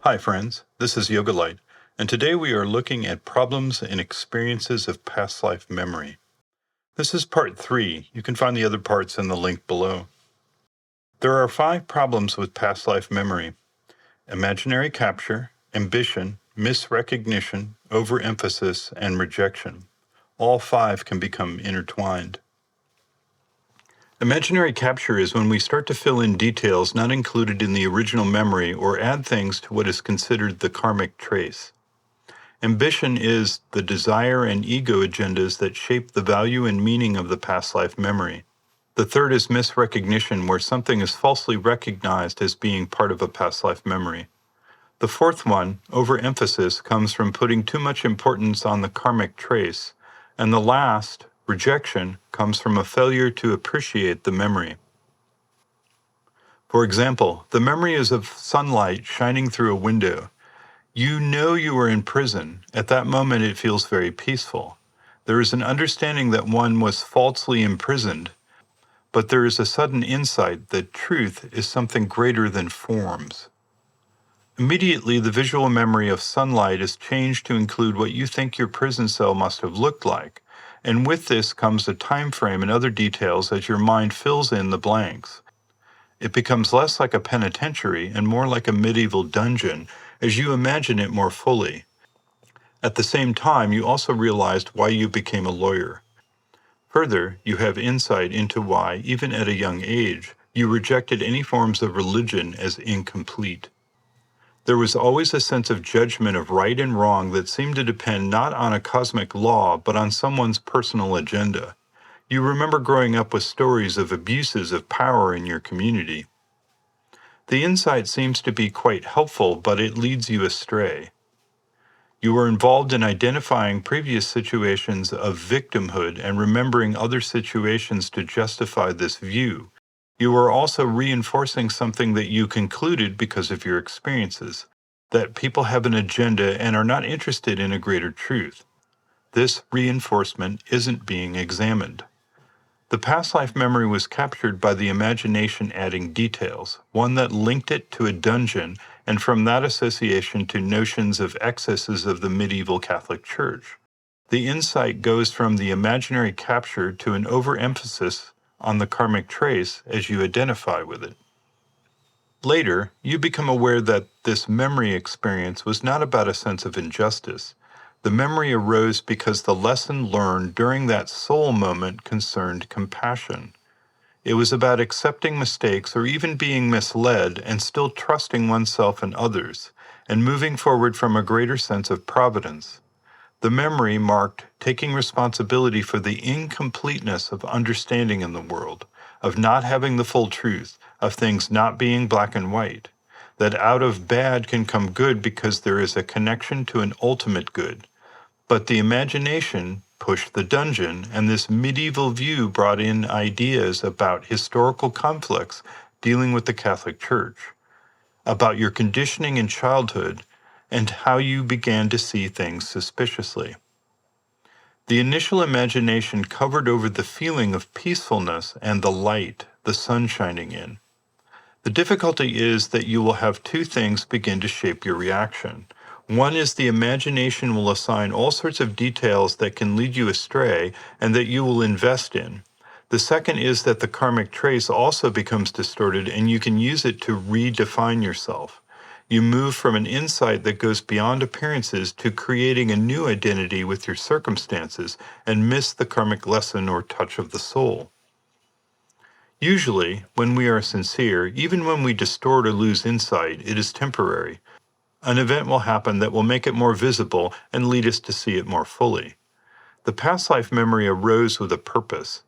Hi friends, this is Yoga Light, and today we are looking at problems and experiences of past life memory. This is part 3. You can find the other parts in the link below. There are 5 problems with past life memory: imaginary capture, ambition, misrecognition, overemphasis, and rejection. All 5 can become intertwined. Imaginary capture is when we start to fill in details not included in the original memory or add things to what is considered the karmic trace. Ambition is the desire and ego agendas that shape the value and meaning of the past life memory. The third is misrecognition, where something is falsely recognized as being part of a past life memory. The fourth one, overemphasis, comes from putting too much importance on the karmic trace. And the last, rejection, comes from a failure to appreciate the memory. For example, the memory is of sunlight shining through a window. You know you are in prison. At that moment, it feels very peaceful. There is an understanding that one was falsely imprisoned, but there is a sudden insight that truth is something greater than forms. Immediately, the visual memory of sunlight is changed to include what you think your prison cell must have looked like, and with this comes a time frame and other details as your mind fills in the blanks. It becomes less like a penitentiary and more like a medieval dungeon as you imagine it more fully. At the same time, you also realized why you became a lawyer. Further, you have insight into why, even at a young age, you rejected any forms of religion as incomplete. There was always a sense of judgment of right and wrong that seemed to depend not on a cosmic law, but on someone's personal agenda. You remember growing up with stories of abuses of power in your community. The insight seems to be quite helpful, but it leads you astray. You were involved in identifying previous situations of victimhood and remembering other situations to justify this view. You were also reinforcing something that you concluded because of your experiences, that people have an agenda and are not interested in a greater truth. This reinforcement isn't being examined. The past life memory was captured by the imagination adding details, one that linked it to a dungeon, and from that association to notions of excesses of the medieval Catholic Church. The insight goes from the imaginary capture to an overemphasis on the karmic trace as you identify with it. Later, you become aware that this memory experience was not about a sense of injustice. The memory arose because the lesson learned during that soul moment concerned compassion. It was about accepting mistakes or even being misled and still trusting oneself and others, and moving forward from a greater sense of providence. The memory marked taking responsibility for the incompleteness of understanding in the world, of not having the full truth, of things not being black and white, that out of bad can come good because there is a connection to an ultimate good. But the imagination pushed the dungeon, and this medieval view brought in ideas about historical conflicts dealing with the Catholic Church, about your conditioning in childhood, and how you began to see things suspiciously. The initial imagination covered over the feeling of peacefulness and the light, the sun shining in. The difficulty is that you will have 2 things begin to shape your reaction. One is the imagination will assign all sorts of details that can lead you astray and that you will invest in. The second is that the karmic trace also becomes distorted and you can use it to redefine yourself. You move from an insight that goes beyond appearances to creating a new identity with your circumstances and miss the karmic lesson or touch of the soul. Usually, when we are sincere, even when we distort or lose insight, it is temporary. An event will happen that will make it more visible and lead us to see it more fully. The past life memory arose with a purpose.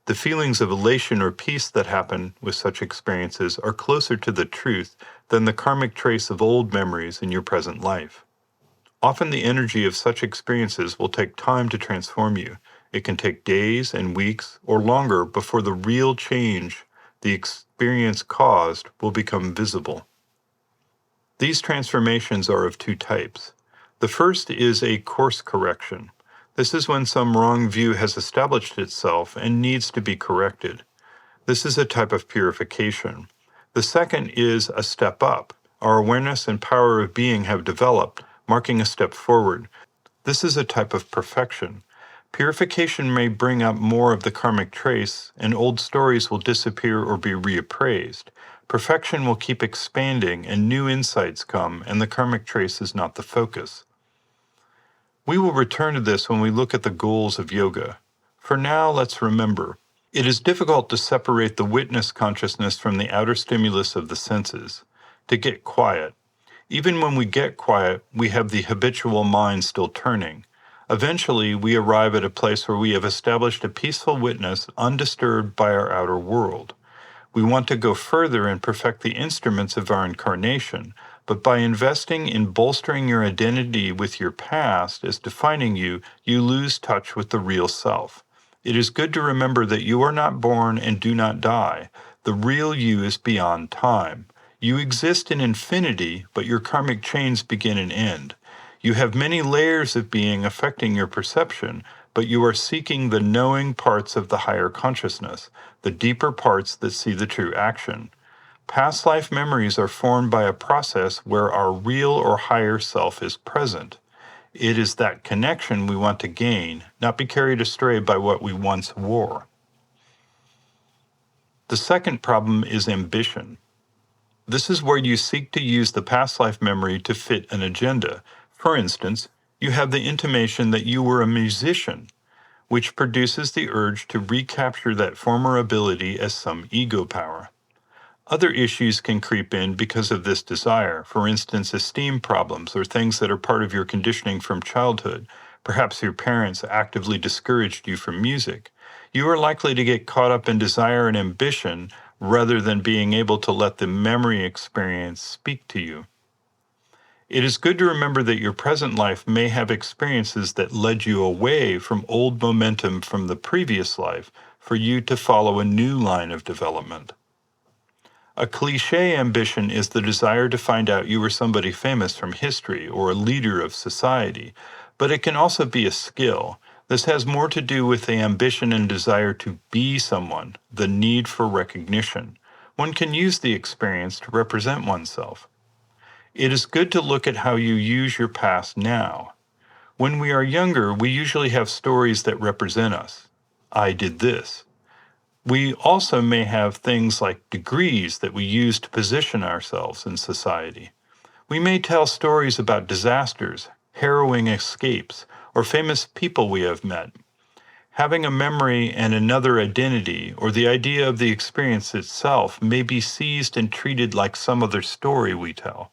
The feelings of elation or peace that happen with such experiences are closer to the truth than the karmic trace of old memories in your present life. Often the energy of such experiences will take time to transform you. It can take days and weeks or longer before the real change the experience caused will become visible. These transformations are of 2 types. The first is a course correction. This is when some wrong view has established itself and needs to be corrected. This is a type of purification. The second is a step up, Our awareness and power of being have developed, marking a step forward. This is a type of perfection. Purification may bring up more of the karmic trace, and old stories will disappear or be reappraised. Perfection will keep expanding, and new insights come, and the karmic trace is not the focus. We will return to this when we look at the goals of yoga. For now, let's remember, it is difficult to separate the witness consciousness from the outer stimulus of the senses, to get quiet. Even when we get quiet, we have the habitual mind still turning. Eventually, we arrive at a place where we have established a peaceful witness undisturbed by our outer world. We want to go further and perfect the instruments of our incarnation, but by investing in bolstering your identity with your past as defining you, you lose touch with the real self. It is good to remember that you are not born and do not die. The real you is beyond time. You exist in infinity, but your karmic chains begin and end. You have many layers of being affecting your perception, but you are seeking the knowing parts of the higher consciousness, the deeper parts that see the true action. Past life memories are formed by a process where our real or higher self is present. It is that connection we want to gain, not be carried astray by what we once wore. The second problem is ambition. This is where you seek to use the past life memory to fit an agenda. For instance, you have the intimation that you were a musician, which produces the urge to recapture that former ability as some ego power. Other issues can creep in because of this desire, for instance, esteem problems or things that are part of your conditioning from childhood. Perhaps your parents actively discouraged you from music. You are likely to get caught up in desire and ambition rather than being able to let the memory experience speak to you. It is good to remember that your present life may have experiences that led you away from old momentum from the previous life for you to follow a new line of development. A cliché ambition is the desire to find out you were somebody famous from history or a leader of society, but it can also be a skill. This has more to do with the ambition and desire to be someone, the need for recognition. One can use the experience to represent oneself. It is good to look at how you use your past now. When we are younger, we usually have stories that represent us. I did this. We also may have things like degrees that we use to position ourselves in society. We may tell stories about disasters, harrowing escapes, or famous people we have met. Having a memory and another identity, or the idea of the experience itself, may be seized and treated like some other story we tell.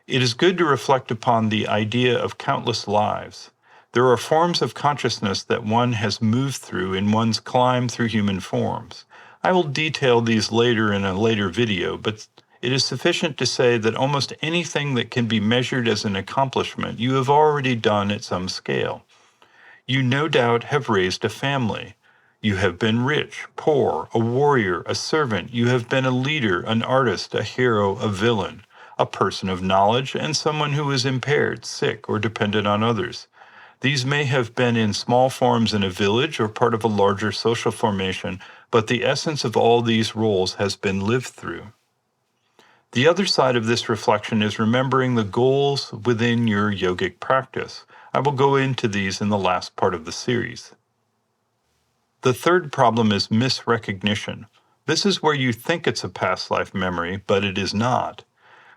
It is good to reflect upon the idea of countless lives. There are forms of consciousness that one has moved through in one's climb through human forms. I will detail these later in a later video, but it is sufficient to say that almost anything that can be measured as an accomplishment you have already done at some scale. You no doubt have raised a family. You have been rich, poor, a warrior, a servant. You have been a leader, an artist, a hero, a villain, a person of knowledge, and someone who is impaired, sick, or dependent on others. These may have been in small forms in a village or part of a larger social formation, but the essence of all these roles has been lived through. The other side of this reflection is remembering the goals within your yogic practice. I will go into these in the last part of the series. The third problem is misrecognition. This is where you think it's a past life memory, but it is not.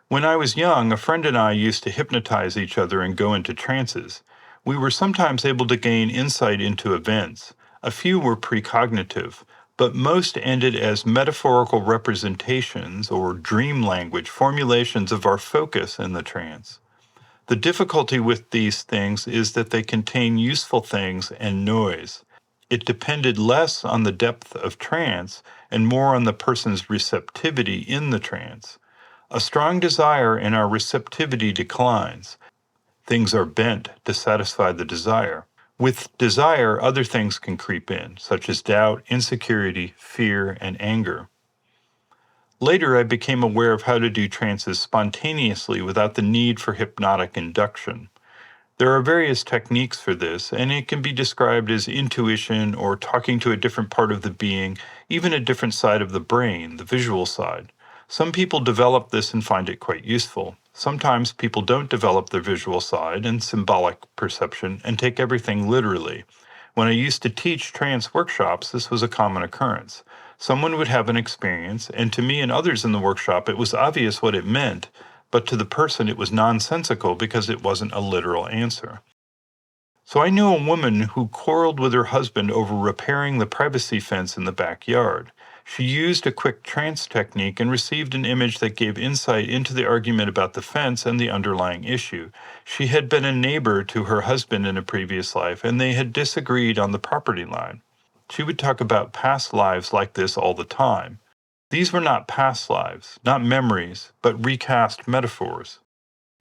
When I was young, a friend and I used to hypnotize each other and go into trances. We were sometimes able to gain insight into events. A few were precognitive, but most ended as metaphorical representations or dream language formulations of our focus in the trance. The difficulty with these things is that they contain useful things and noise. It depended less on the depth of trance and more on the person's receptivity in the trance. A strong desire in our receptivity declines. Things are bent to satisfy the desire. With desire, other things can creep in, such as doubt, insecurity, fear, and anger. Later, I became aware of how to do trances spontaneously without the need for hypnotic induction. There are various techniques for this, and it can be described as intuition or talking to a different part of the being, even a different side of the brain, the visual side. Some people develop this and find it quite useful. Sometimes people don't develop their visual side and symbolic perception and take everything literally. When I used to teach trance workshops, this was a common occurrence. Someone would have an experience, and to me and others in the workshop, it was obvious what it meant, but to the person it was nonsensical because it wasn't a literal answer. So I knew a woman who quarreled with her husband over repairing the privacy fence in the backyard. She used a quick trance technique and received an image that gave insight into the argument about the fence and the underlying issue. She had been a neighbor to her husband in a previous life, and they had disagreed on the property line. She would talk about past lives like this all the time. These were not past lives, not memories, but recast metaphors.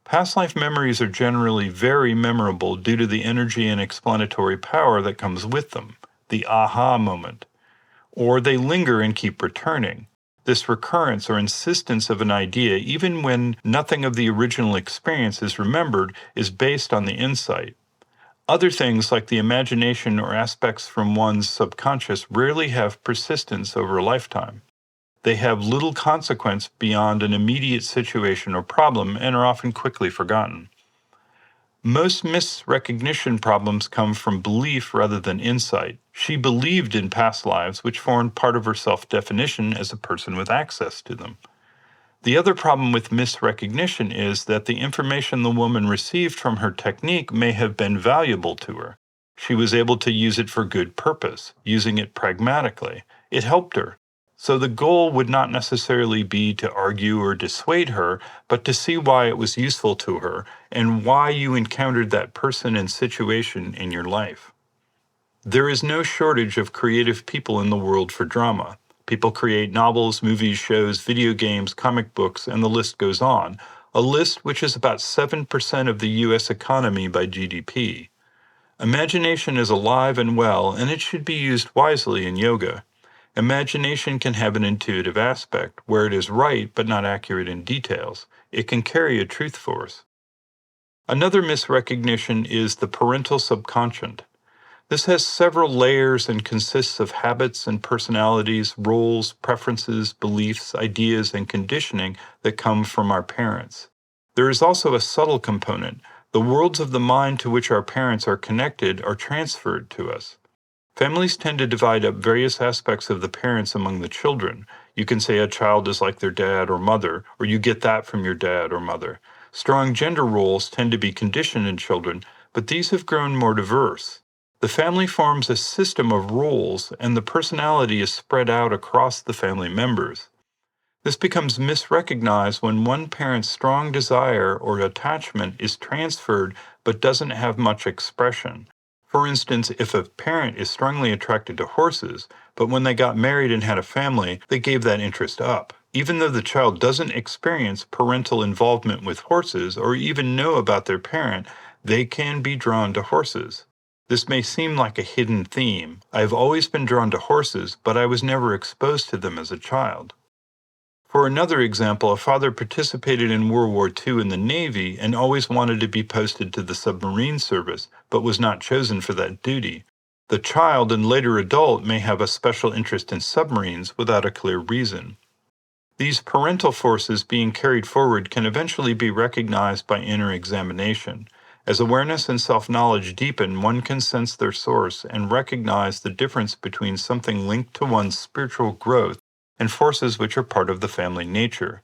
Past life memories are generally very memorable due to the energy and explanatory power that comes with them, the aha moment. Or they linger and keep returning. This recurrence or insistence of an idea, even when nothing of the original experience is remembered, is based on the insight. Other things like the imagination or aspects from one's subconscious rarely have persistence over a lifetime. They have little consequence beyond an immediate situation or problem and are often quickly forgotten. Most misrecognition problems come from belief rather than insight. She believed in past lives, which formed part of her self-definition as a person with access to them. The other problem with misrecognition is that the information the woman received from her technique may have been valuable to her. She was able to use it for good purpose, using it pragmatically. It helped her. So the goal would not necessarily be to argue or dissuade her, but to see why it was useful to her and why you encountered that person and situation in your life. There is no shortage of creative people in the world for drama. People create novels, movies, shows, video games, comic books, and the list goes on, a list which is about 7% of the U.S. economy by GDP. Imagination is alive and well, and it should be used wisely in yoga. Imagination can have an intuitive aspect, where it is right but not accurate in details. It can carry a truth force. Another misrecognition is the parental subconscious. This has several layers and consists of habits and personalities, roles, preferences, beliefs, ideas, and conditioning that come from our parents. There is also a subtle component. The worlds of the mind to which our parents are connected are transferred to us. Families tend to divide up various aspects of the parents among the children. You can say a child is like their dad or mother, or you get that from your dad or mother. Strong gender roles tend to be conditioned in children, but these have grown more diverse. The family forms a system of roles, and the personality is spread out across the family members. This becomes misrecognized when one parent's strong desire or attachment is transferred but doesn't have much expression. For instance, if a parent is strongly attracted to horses, but when they got married and had a family, they gave that interest up. Even though the child doesn't experience parental involvement with horses or even know about their parent, they can be drawn to horses. This may seem like a hidden theme. I have always been drawn to horses, but I was never exposed to them as a child. For another example, a father participated in World War II in the Navy and always wanted to be posted to the submarine service, but was not chosen for that duty. The child and later adult may have a special interest in submarines without a clear reason. These parental forces being carried forward can eventually be recognized by inner examination. As awareness and self-knowledge deepen, one can sense their source and recognize the difference between something linked to one's spiritual growth and forces which are part of the family nature.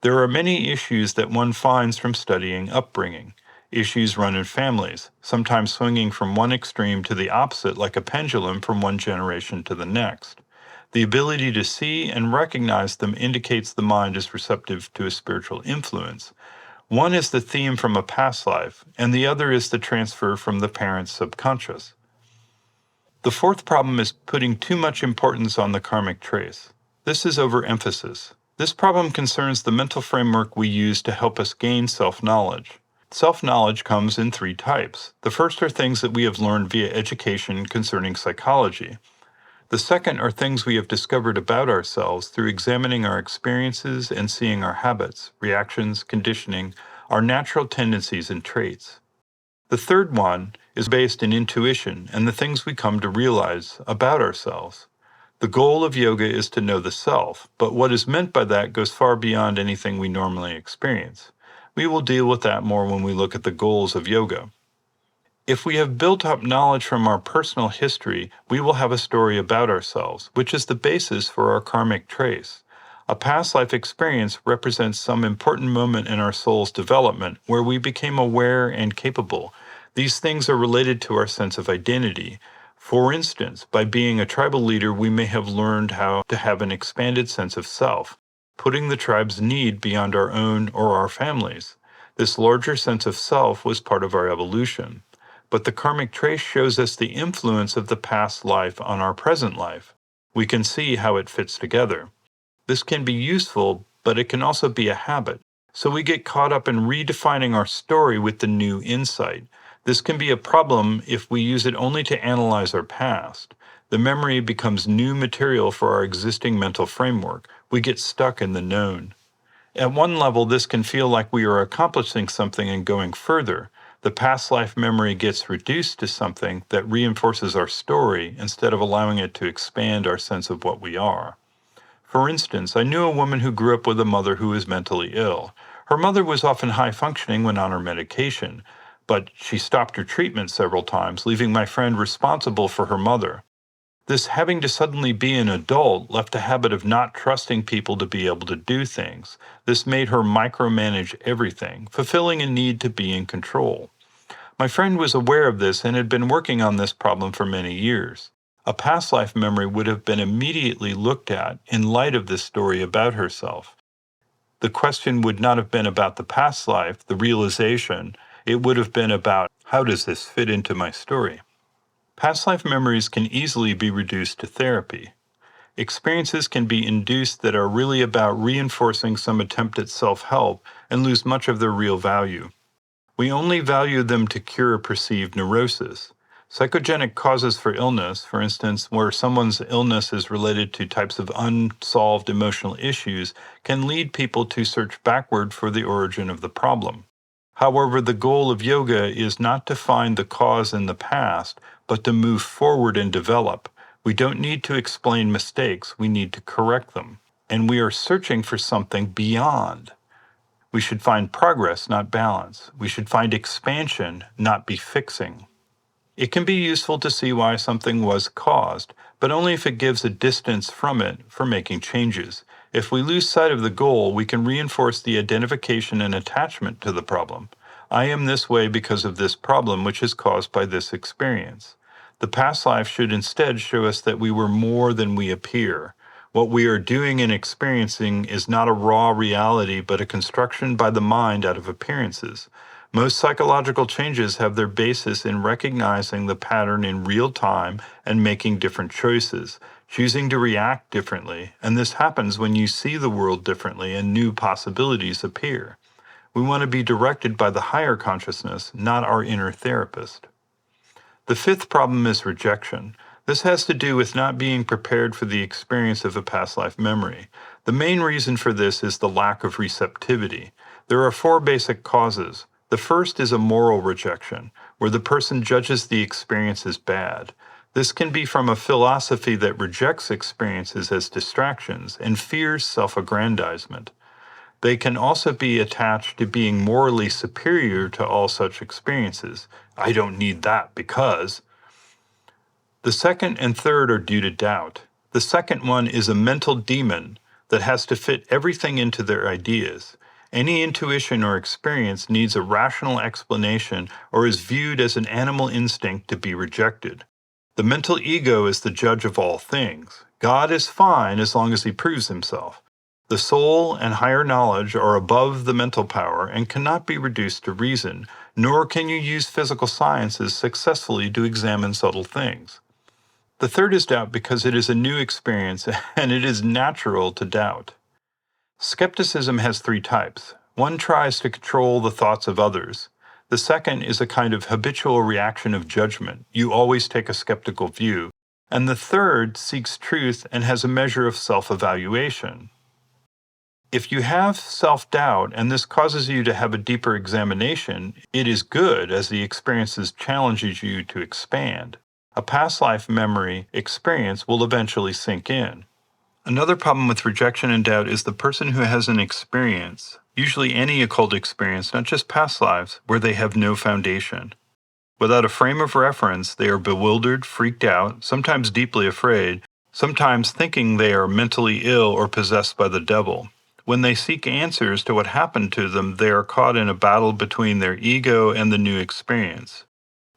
There are many issues that one finds from studying upbringing. Issues run in families, sometimes swinging from one extreme to the opposite like a pendulum from one generation to the next. The ability to see and recognize them indicates the mind is receptive to a spiritual influence. One is the theme from a past life, and the other is the transfer from the parent's subconscious. The fourth problem is putting too much importance on the karmic trace. This is overemphasis. This problem concerns the mental framework we use to help us gain self-knowledge. Self-knowledge comes in three types. The first are things that we have learned via education concerning psychology. The second are things we have discovered about ourselves through examining our experiences and seeing our habits, reactions, conditioning, our natural tendencies and traits. The third one is based in intuition and the things we come to realize about ourselves. The goal of yoga is to know the self, but what is meant by that goes far beyond anything we normally experience. We will deal with that more when we look at the goals of yoga. If we have built up knowledge from our personal history, we will have a story about ourselves, which is the basis for our karmic trace. A past life experience represents some important moment in our soul's development where we became aware and capable. These things are related to our sense of identity. For instance, by being a tribal leader, we may have learned how to have an expanded sense of self, putting the tribe's need beyond our own or our family's. This larger sense of self was part of our evolution. But the karmic trace shows us the influence of the past life on our present life. We can see how it fits together. This can be useful, but it can also be a habit. So we get caught up in redefining our story with the new insight. This can be a problem if we use it only to analyze our past. The memory becomes new material for our existing mental framework. We get stuck in the known. At one level, this can feel like we are accomplishing something and going further. The past life memory gets reduced to something that reinforces our story instead of allowing it to expand our sense of what we are. For instance, I knew a woman who grew up with a mother who was mentally ill. Her mother was often high functioning when on her medication, but she stopped her treatment several times, leaving my friend responsible for her mother. This having to suddenly be an adult left a habit of not trusting people to be able to do things. This made her micromanage everything, fulfilling a need to be in control. My friend was aware of this and had been working on this problem for many years. A past life memory would have been immediately looked at in light of this story about herself. The question would not have been about the past life, the realization. It would have been about, how does this fit into my story? Past life memories can easily be reduced to therapy. Experiences can be induced that are really about reinforcing some attempt at self-help and lose much of their real value. We only value them to cure a perceived neurosis. Psychogenic causes for illness, for instance, where someone's illness is related to types of unsolved emotional issues, can lead people to search backward for the origin of the problem. However, the goal of yoga is not to find the cause in the past, but to move forward and develop. We don't need to explain mistakes, we need to correct them. And we are searching for something beyond. We should find progress, not balance. We should find expansion, not be fixing. It can be useful to see why something was caused, but only if it gives a distance from it for making changes. If we lose sight of the goal, we can reinforce the identification and attachment to the problem. I am this way because of this problem, which is caused by this experience. The past life should instead show us that we were more than we appear. What we are doing and experiencing is not a raw reality, but a construction by the mind out of appearances. Most psychological changes have their basis in recognizing the pattern in real time and making different choices, choosing to react differently, and this happens when you see the world differently and new possibilities appear. We want to be directed by the higher consciousness, not our inner therapist. The fifth problem is rejection. This has to do with not being prepared for the experience of a past life memory. The main reason for this is the lack of receptivity. There are four basic causes. The first is a moral rejection, where the person judges the experience as bad. This can be from a philosophy that rejects experiences as distractions and fears self-aggrandizement. They can also be attached to being morally superior to all such experiences. I don't need that because. The second and third are due to doubt. The second one is a mental demon that has to fit everything into their ideas. Any intuition or experience needs a rational explanation or is viewed as an animal instinct to be rejected. The mental ego is the judge of all things. God is fine as long as he proves himself. The soul and higher knowledge are above the mental power and cannot be reduced to reason, nor can you use physical sciences successfully to examine subtle things. The third is doubt because it is a new experience and it is natural to doubt. Skepticism has three types. One tries to control the thoughts of others. The second is a kind of habitual reaction of judgment. You always take a skeptical view. And the third seeks truth and has a measure of self-evaluation. If you have self-doubt and this causes you to have a deeper examination, it is good as the experiences challenges you to expand. A past life memory experience will eventually sink in. Another problem with rejection and doubt is the person who has an experience, usually any occult experience, not just past lives, where they have no foundation. Without a frame of reference, they are bewildered, freaked out, sometimes deeply afraid, sometimes thinking they are mentally ill or possessed by the devil. When they seek answers to what happened to them, they are caught in a battle between their ego and the new experience.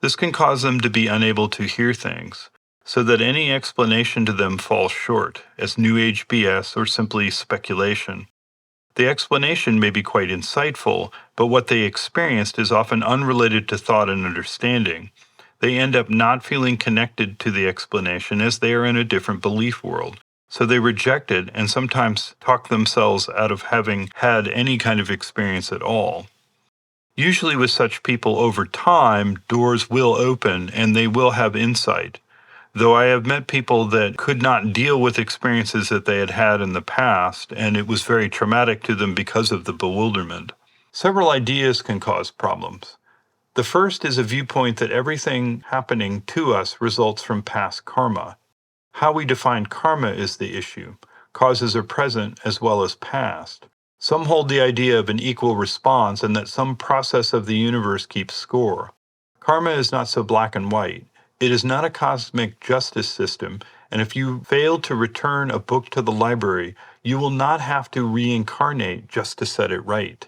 This can cause them to be unable to hear things, so that any explanation to them falls short, as New Age BS or simply speculation. The explanation may be quite insightful, but what they experienced is often unrelated to thought and understanding. They end up not feeling connected to the explanation as they are in a different belief world. So they reject it and sometimes talk themselves out of having had any kind of experience at all. Usually with such people over time, doors will open and they will have insight. Though I have met people that could not deal with experiences that they had had in the past, and it was very traumatic to them because of the bewilderment. Several ideas can cause problems. The first is a viewpoint that everything happening to us results from past karma. How we define karma is the issue. Causes are present as well as past. Some hold the idea of an equal response and that some process of the universe keeps score. Karma is not so black and white. It is not a cosmic justice system, and if you fail to return a book to the library, you will not have to reincarnate just to set it right.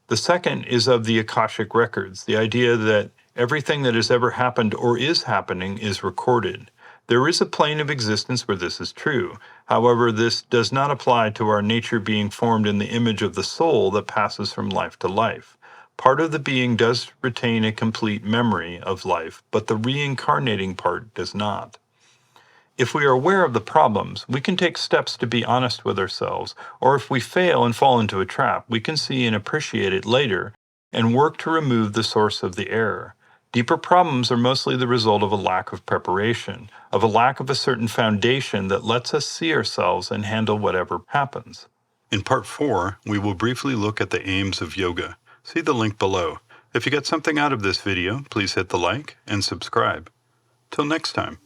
The second is of the Akashic records, the idea that everything that has ever happened or is happening is recorded. There is a plane of existence where this is true. However, this does not apply to our nature being formed in the image of the soul that passes from life to life. Part of the being does retain a complete memory of life, but the reincarnating part does not. If we are aware of the problems, we can take steps to be honest with ourselves, or if we fail and fall into a trap, we can see and appreciate it later and work to remove the source of the error. Deeper problems are mostly the result of a lack of preparation, of a lack of a certain foundation that lets us see ourselves and handle whatever happens. In part 4, we will briefly look at the aims of yoga. See the link below. If you got something out of this video, please hit the like and subscribe. Till next time.